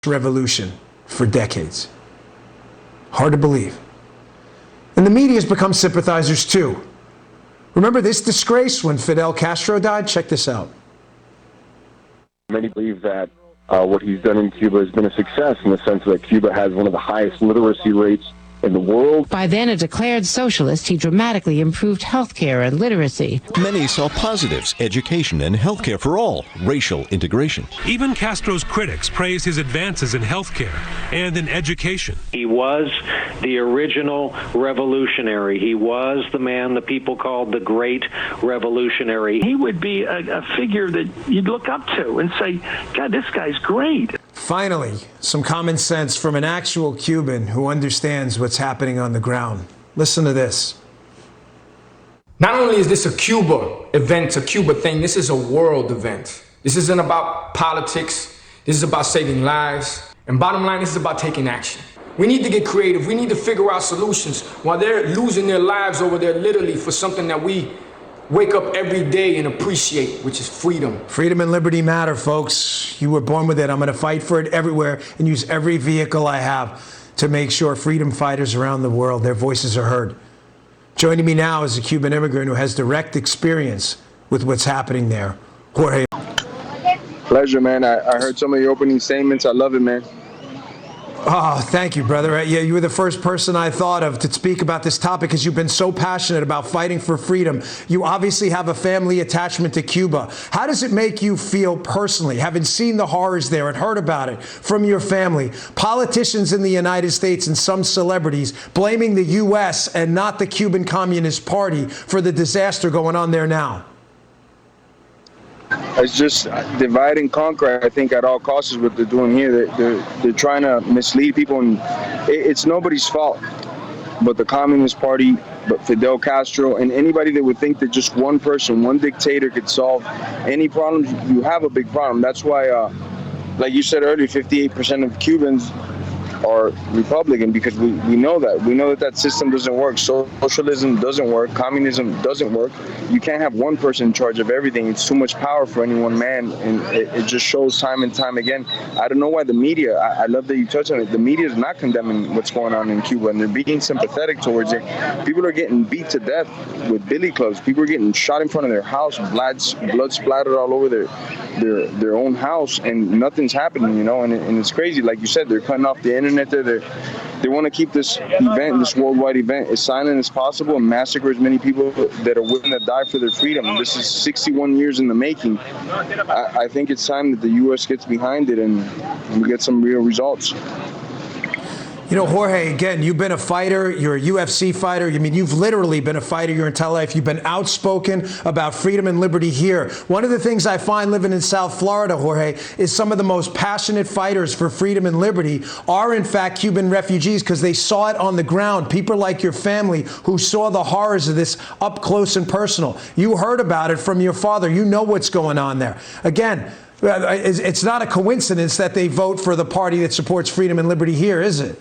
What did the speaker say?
revolution for decades. Hard to believe. And the media has become sympathizers too. Remember this disgrace when Fidel Castro died? Check this out. Many believe that what he's done in Cuba has been a success in the sense that Cuba has one of the highest literacy rates in the world. By then a declared socialist, he dramatically improved health care and literacy. Many saw positives: education and health care for all, racial integration. Even Castro's critics praised his advances in health care and in education. He was the original revolutionary. He was the man the people called the great revolutionary. He would be a figure that you'd look up to and say, God, this guy's great. Finally, some common sense from an actual Cuban who understands what's happening on the ground. Listen to this. Not only is this a Cuba event, a Cuba thing, this is a world event. This isn't about politics. This is about saving lives. And bottom line, this is about taking action. We need to get creative. We need to figure out solutions while they're losing their lives over there literally for something that we wake up every day and appreciate, which is freedom. Freedom and liberty matter, folks. You were born with it. I'm going to fight for it everywhere and use every vehicle I have to make sure freedom fighters around the world, their voices are heard. Joining me now is a Cuban immigrant who has direct experience with what's happening there, Jorge. Pleasure, man. I heard some of your opening statements. I love it, man. Oh, thank you, brother. Yeah, you were the first person I thought of to speak about this topic because you've been so passionate about fighting for freedom. You obviously have a family attachment to Cuba. How does it make you feel personally, having seen the horrors there and heard about it from your family? Politicians in the United States and some celebrities blaming the U.S. and not the Cuban Communist Party for the disaster going on there now. It's just divide and conquer, I think, at all costs is what they're doing here. They're trying to mislead people, and it's nobody's fault but the Communist Party, but Fidel Castro, and anybody that would think that just one person, one dictator could solve any problems. You have a big problem. That's why, like you said earlier, 58% of Cubans are Republican, because we know that. We know that system doesn't work. Socialism doesn't work. Communism doesn't work. You can't have one person in charge of everything. It's too much power for any one man, and it just shows time and time again. I don't know why the media, I love that you touched on it, the media is not condemning what's going on in Cuba, and they're being sympathetic towards it. People are getting beat to death with billy clubs. People are getting shot in front of their house, blood splattered all over their own house, and nothing's happening, you know, and it's crazy. Like you said, they're cutting off the internet there. They want to keep this event, this worldwide event, as silent as possible and massacre as many people that are willing to die for their freedom. And this is 61 years in the making. I think it's time that the U.S. gets behind it and we get some real results. You know, Jorge, again, you've been a fighter. You're a UFC fighter. I mean, you've literally been a fighter your entire life. You've been outspoken about freedom and liberty here. One of the things I find living in South Florida, Jorge, is some of the most passionate fighters for freedom and liberty are, in fact, Cuban refugees, because they saw it on the ground. People like your family who saw the horrors of this up close and personal. You heard about it from your father. You know what's going on there. Again, it's not a coincidence that they vote for the party that supports freedom and liberty here, is it?